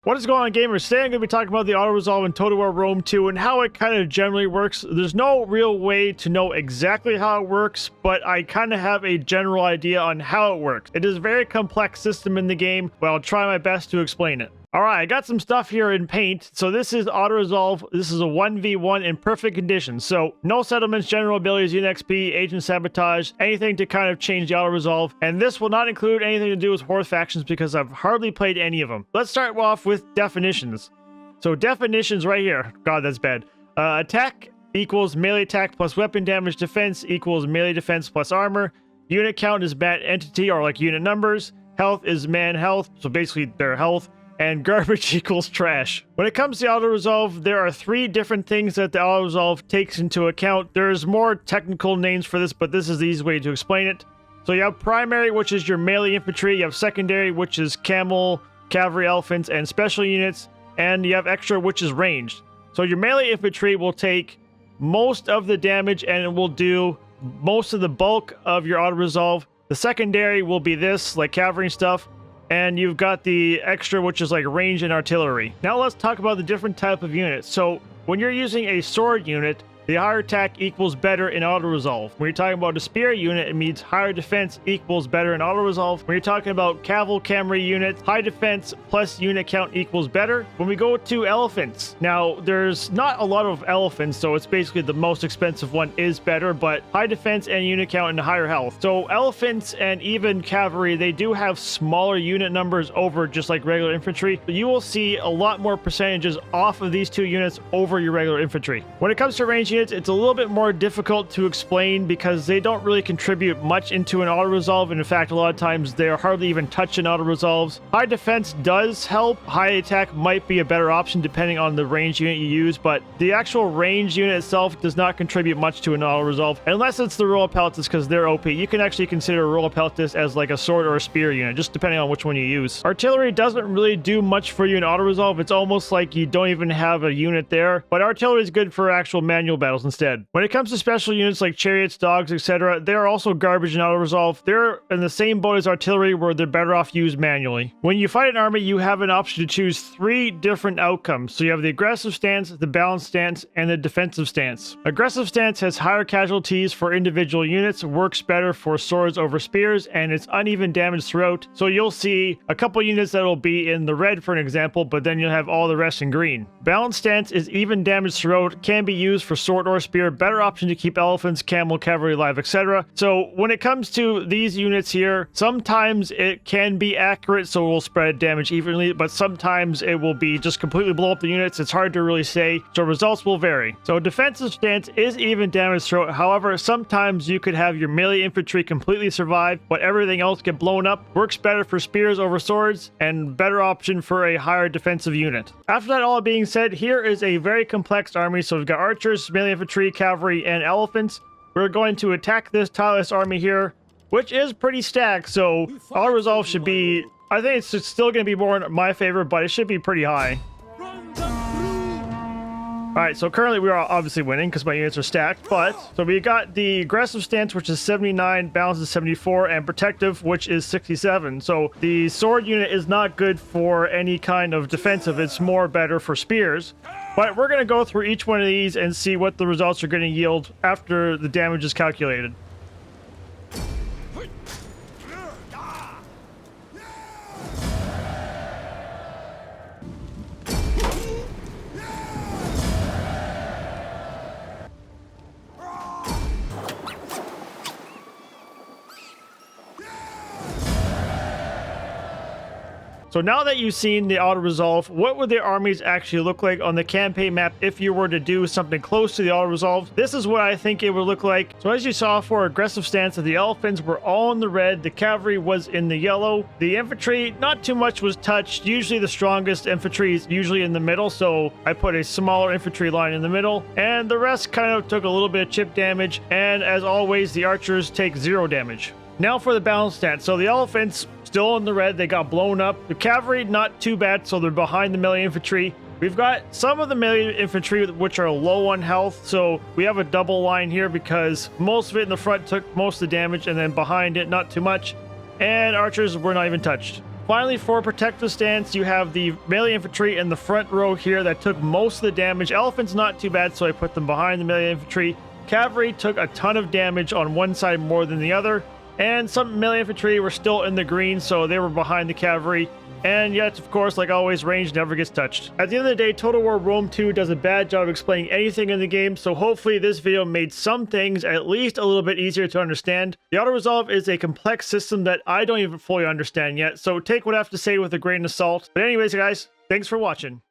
What is going on, gamers? Today I'm going to be talking about the auto-resolve in Total War Rome 2 and how it kind of generally works. There's no real way to know exactly how it works, but I kind of have a general idea on how it works. It is a very complex system in the game, but I'll try my best to explain it. Alright, I got some stuff here in paint. So this is auto-resolve. This is a 1v1 in perfect conditions. So no settlements, general abilities, unit XP, agent sabotage, anything to kind of change the auto-resolve. And this will not include anything to do with horde factions because I've hardly played any of them. Let's start off with definitions. So definitions right here. God, that's bad. Attack equals melee attack plus weapon damage. Defense equals melee defense plus armor. Unit count is bat entity or like unit numbers. Health is man health. So basically their health. And garbage equals trash. When it comes to auto-resolve, there are three different things that the auto-resolve takes into account. There's more technical names for this, but this is the easy way to explain it. So you have primary, which is your melee infantry. You have secondary, which is camel, cavalry, elephants, and special units. And you have extra, which is ranged. So your melee infantry will take most of the damage and it will do most of the bulk of your auto-resolve. The secondary will be this, like cavalry and stuff. And you've got the extra, which is like range and artillery. Now let's talk about the different type of units. So when you're using a sword unit, the higher attack equals better in auto-resolve. When you're talking about a spear unit, it means higher defense equals better in auto-resolve. When you're talking about cavalry units, high defense plus unit count equals better. When we go to elephants, now there's not a lot of elephants, so it's basically the most expensive one is better, but high defense and unit count and higher health. So elephants and even cavalry, they do have smaller unit numbers over just like regular infantry, but you will see a lot more percentages off of these two units over your regular infantry. When it comes to range units, it's a little bit more difficult to explain because they don't really contribute much into an auto-resolve. And in fact, a lot of times they are hardly even touching auto-resolves. High defense does help. High attack might be a better option depending on the range unit you use, but the actual range unit itself does not contribute much to an auto-resolve unless it's the royal peltis because they're OP. You can actually consider a royal peltis as like a sword or a spear unit, just depending on which one you use. Artillery doesn't really do much for you in auto-resolve. It's almost like you don't even have a unit there, but artillery is good for actual manual battles instead. When it comes to special units like chariots, dogs, etc., they're also garbage in auto-resolve. They're in the same boat as artillery where they're better off used manually. When you fight an army, you have an option to choose three different outcomes. So you have the aggressive stance, the balanced stance, and the defensive stance. Aggressive stance has higher casualties for individual units, works better for swords over spears, and it's uneven damage throughout. So you'll see a couple units that will be in the red for an example, but then you'll have all the rest in green. Balanced stance is even damage throughout, can be used for sword or spear, better option to keep elephants, camel, cavalry alive, etc. So when it comes to these units here, sometimes it can be accurate, so it will spread damage evenly, but sometimes it will be just completely blow up the units. It's hard to really say, so results will vary. So defensive stance is even damage throughout. However, sometimes you could have your melee infantry completely survive, but everything else get blown up. Works better for spears over swords, and better option for a higher defensive unit. After that all being said, here is a very complex army. So we've got archers, melee infantry, cavalry, and elephants. We're going to attack this Tylis army here, which is pretty stacked, so auto-resolve should be, I think it's still going to be more in my favor, but it should be pretty high. Alright, so currently we are obviously winning because my units are stacked, but so we got the aggressive stance, which is 79, balance is 74, and protective, which is 67. So the sword unit is not good for any kind of defensive, it's more better for spears. But we're going to go through each one of these and see what the results are going to yield after the damage is calculated. So now that you've seen the auto-resolve, what would the armies actually look like on the campaign map if you were to do something close to the auto-resolve? This is what I think it would look like. So as you saw for aggressive stance, the elephants were all in the red, the cavalry was in the yellow, the infantry, not too much was touched. Usually the strongest infantry is usually in the middle, so I put a smaller infantry line in the middle, and the rest kind of took a little bit of chip damage, and as always, the archers take 0 damage. Now for the balance stance. So the elephants still in the red, they got blown up. The cavalry not too bad, so they're behind the melee infantry. We've got some of the melee infantry which are low on health, so we have a double line here because most of it in the front took most of the damage, and then behind it not too much, and archers were not even touched. Finally, for protective stance, you have the melee infantry in the front row here that took most of the damage. Elephants not too bad, so I put them behind the melee infantry. Cavalry took a ton of damage on one side more than the other, and some melee infantry were still in the green, so they were behind the cavalry. And yet, of course, like always, range never gets touched. At the end of the day, Total War Rome 2 does a bad job of explaining anything in the game, so hopefully this video made some things at least a little bit easier to understand. The auto-resolve is a complex system that I don't even fully understand yet, so take what I have to say with a grain of salt. But anyways, guys, thanks for watching.